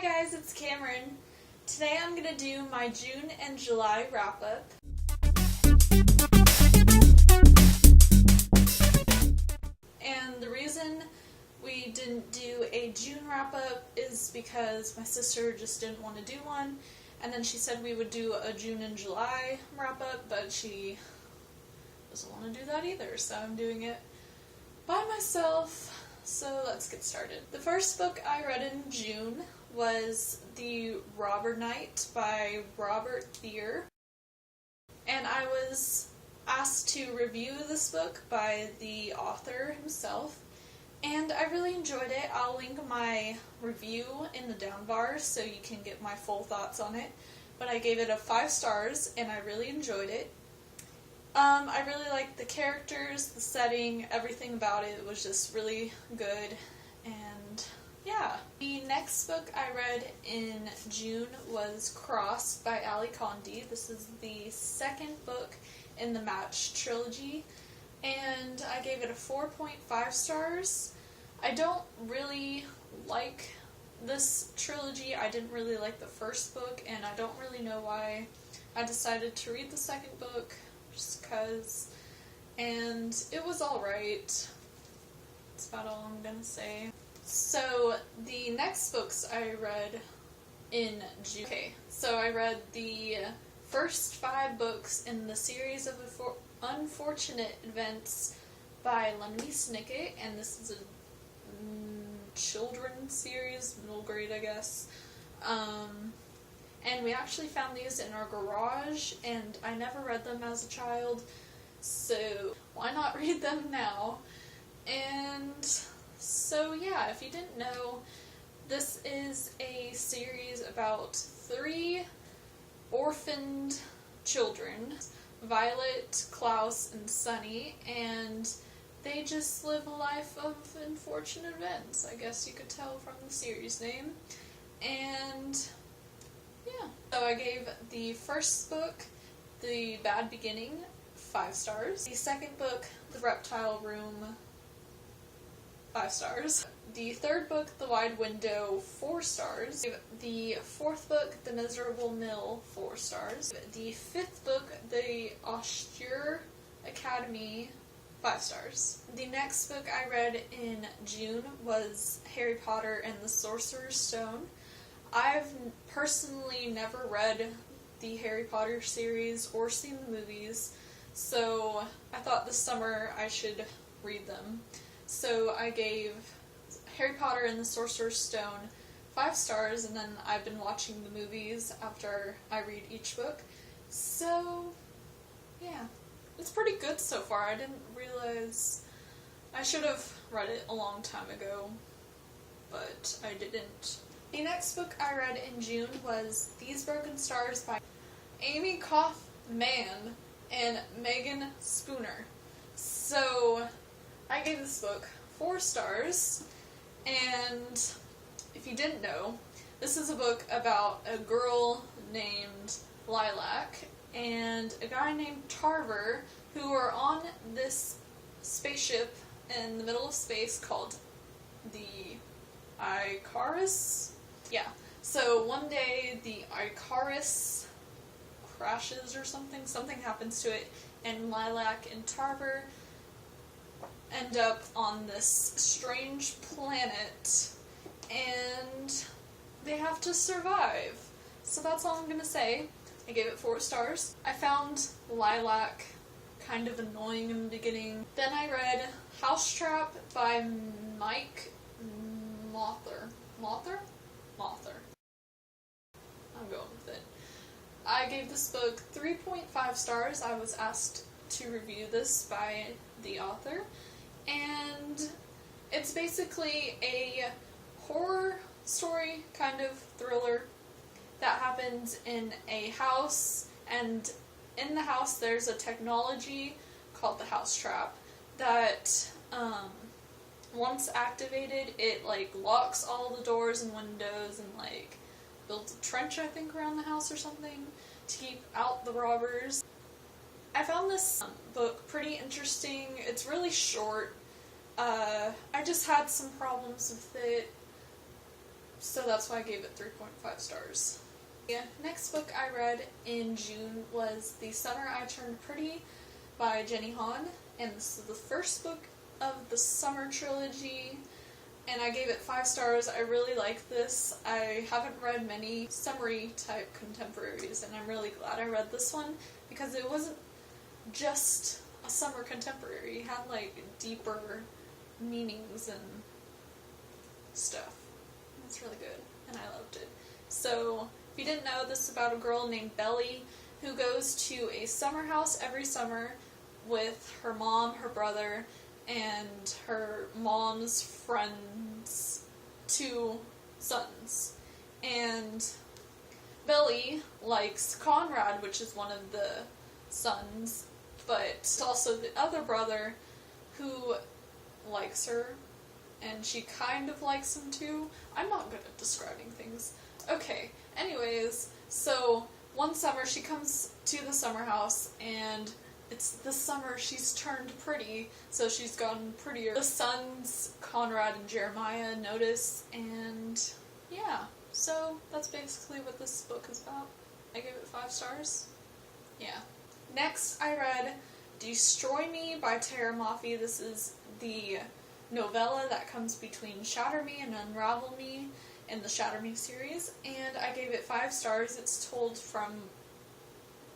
guys, it's Kamryn. Today I'm going to do my June and July wrap-up. And the reason we didn't do a June wrap-up is because my sister just didn't want to do one, and then she said we would do a June and July wrap-up, but she doesn't want to do that either, so I'm doing it by myself. So let's get started. The first book I read in June was The Robber Knight by Robert Thier. And I was asked to review this book by the author himself, and I really enjoyed it. I'll link my review in the down bar so you can get my full thoughts on it. But I gave it a 5 stars, and I really enjoyed it. I really liked the characters, the setting, everything about it was just really good, and yeah. The next book I read in June was Crossed by Condie. This is the second book in the Match trilogy, and I gave it a 4.5 stars. I don't really like this trilogy. I didn't really like the first book, and I don't really know why I decided to read the second book. Just because, and it was alright. That's about all I'm gonna say. So, the next books I read in June. Okay, so I read the first 5 books in the series of Unfortunate Events by Lemony Snicket, and this is a children's series, middle grade, I guess. And we actually found these in our garage, and I never read them as a child, so why not read them now? And so yeah, if you didn't know, this is a series about 3 orphaned children, Violet, Klaus, and Sunny, and they just live a life of unfortunate events, I guess you could tell from the series name. And yeah. So I gave the first book, The Bad Beginning, 5 stars. The second book, The Reptile Room, 5 stars. The third book, The Wide Window, 4 stars. The fourth book, The Miserable Mill, 4 stars. The fifth book, The Austere Academy, 5 stars. The next book I read in June was Harry Potter and the Sorcerer's Stone. I've personally never read the Harry Potter series or seen the movies, so I thought this summer I should read them. So I gave Harry Potter and the Sorcerer's Stone 5 stars, and then I've been watching the movies after I read each book. So, yeah. It's pretty good so far. I didn't realize I should have read it a long time ago, but I didn't. The next book I read in June was These Broken Stars by Amy Kaufman and Megan Spooner. So, I gave this book 4 stars, and if you didn't know, this is a book about a girl named Lilac and a guy named Tarver who are on this spaceship in the middle of space called the Icarus. Yeah, so one day the Icarus crashes or something happens to it, and Lilac and Tarver end up on this strange planet, and they have to survive. So that's all I'm gonna say. I gave it 4 stars. I found Lilac kind of annoying in the beginning. Then I read Mousetrap by Mike Mother. I'm going with it. I gave this book 3.5 stars. I was asked to review this by the author, and it's basically a horror story kind of thriller that happens in a house, and in the house there's a technology called the Mousetrap that once activated, it like locks all the doors and windows and like builds a trench, I think, around the house or something to keep out the robbers. I found this book pretty interesting. It's really short. I just had some problems with it. so that's why I gave it 3.5 stars. The next book I read in June was The Summer I Turned Pretty by Jenny Han, and this is the first book of the summer trilogy, and I gave it 5 stars. I really like this. I haven't read many summary type contemporaries, and I'm really glad I read this one because it wasn't just a summer contemporary. It had like deeper meanings and stuff. It's really good, and I loved it. So, if you didn't know, this is about a girl named Belly who goes to a summer house every summer with her mom, her brother, and her mom's friends' 2 sons. And Belly likes Conrad, which is one of the sons, but also the other brother who likes her, and she kind of likes him too. I'm not good at describing things. Okay, anyways, so one summer she comes to the summer house, and it's the summer she's turned pretty, so she's gotten prettier. The sons, Conrad and Jeremiah, notice, and yeah, so that's basically what this book is about. I gave it 5 stars. Yeah. Next, I read Destroy Me by Mafi. This is the novella that comes between Shatter Me and Unravel Me in the Shatter Me series, and I gave it 5 stars. It's told from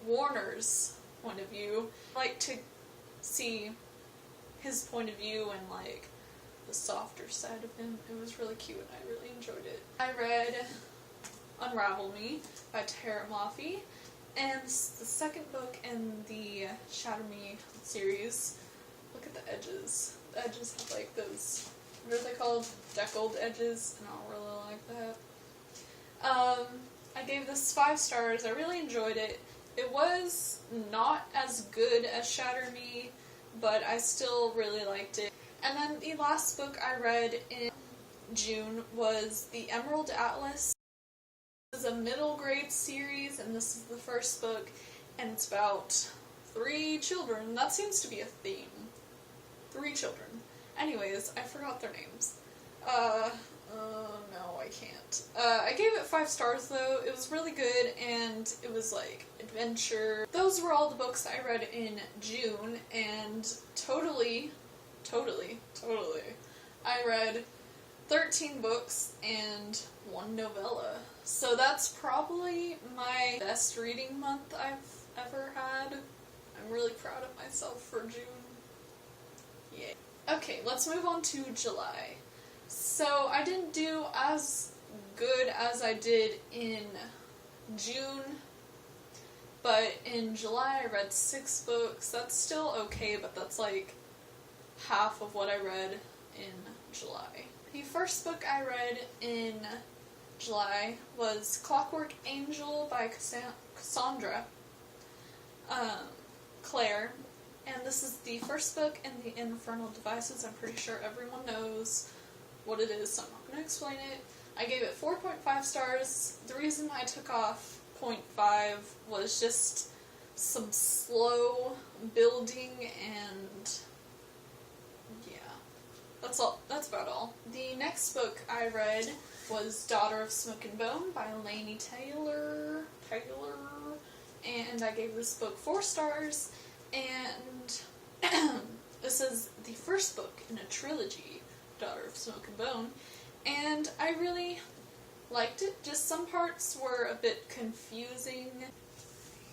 Warner's point of view. I like to see his point of view and like the softer side of him. It was really cute and I really enjoyed it. I read Unravel Me by Mafi, and it's the second book in the Shatter Me series. Look at the edges. The edges have like those, what are they called? Deckled edges, and I don't really like that. I gave this 5 stars. I really enjoyed it. It was not as good as Shatter Me, but I still really liked it. And then the last book I read in June was The Emerald Atlas. This is a middle grade series, and this is the first book, and it's about 3 children. That seems to be a theme. 3 children. Anyways, I forgot their names. No, I can't. I gave it 5 stars though. It was really good, and it was like adventure. Those were all the books I read in June, and totally, I read 13 books and 1 novella. So that's probably my best reading month I've ever had. I'm really proud of myself for June. Yay. Okay, let's move on to July. So I didn't do as good as I did in June, but in July I read 6 books. That's still okay, but that's like half of what I read in July. The first book I read in July was Clockwork Angel by Cassandra Clare, and this is the first book in the Infernal Devices. I'm pretty sure everyone knows what it is, so I'm not going to explain it. I gave it 4.5 stars. The reason I took off 0.5 was just some slow building, and yeah, that's all. That's about all. The next book I read was Daughter of Smoke and Bone by Laini Taylor, and I gave this book 4 stars, and this is the first book in a trilogy, Daughter of Smoke and Bone, and I really liked it. Just some parts were a bit confusing.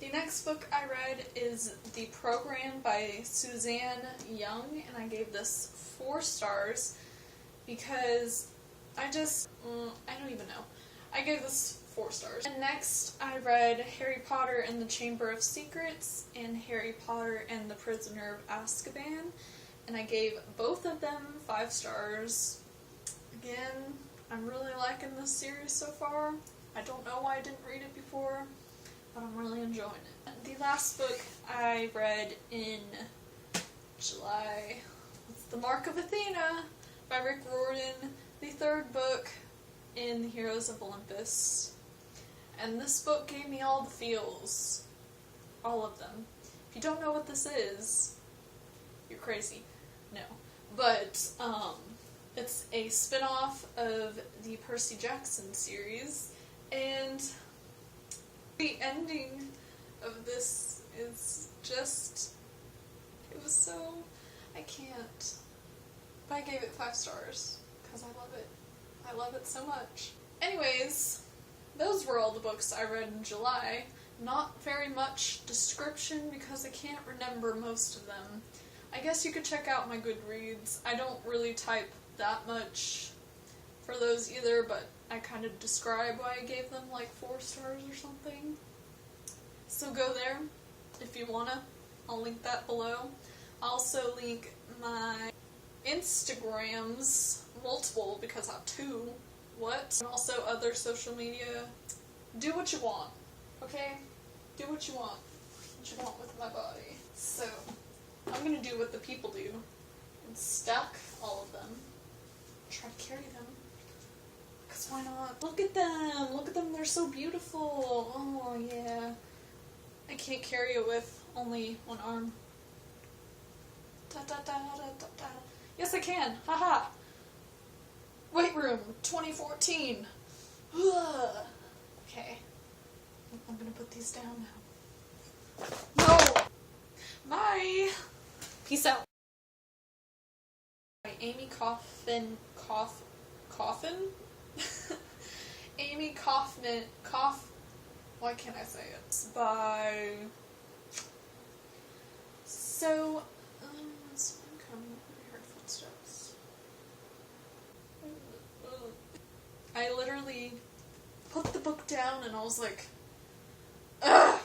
The next book I read is The Program by Suzanne Young, and I gave this 4 stars because I don't even know. I gave this 4 stars. And next I read Harry Potter and the Chamber of Secrets and Harry Potter and the Prisoner of Azkaban, and I gave both of them 5 stars. Again, I'm really liking this series so far. I don't know why I didn't read it before, but I'm really enjoying it. The last book I read in July was The Mark of Athena by Rick Riordan, the 3rd book in the Heroes of Olympus. And this book gave me all the feels. All of them. If you don't know what this is, you're crazy. No. But, It's a spin-off of the Percy Jackson series, and the ending of this is just, it was so, I can't, but I gave it 5 stars, because I love it. I love it so much. Anyways, those were all the books I read in July. Not very much description because I can't remember most of them. I guess you could check out my Goodreads. I don't really type that much for those either, but I kind of describe why I gave them like 4 stars or something. So go there if you wanna. I'll link that below. I'll also link my Instagrams, multiple because I have 2. What? And also other social media. Do what you want, okay? Do what you want. What you want with my body. So, I'm gonna do what the people do and stack all of them. Try to carry them. Because why not? Look at them! Look at them, they're so beautiful! Oh, yeah. I can't carry it with only one arm. Da da da da da da. Yes, I can! Haha! Weight Room 2014! Okay. I'm gonna put these down now. No! Bye! Peace out. By Amy Coffin. Amy Kaufman. Why can't I say it? By. So, someone coming. I heard footsteps. I literally put the book down and I was like, ugh!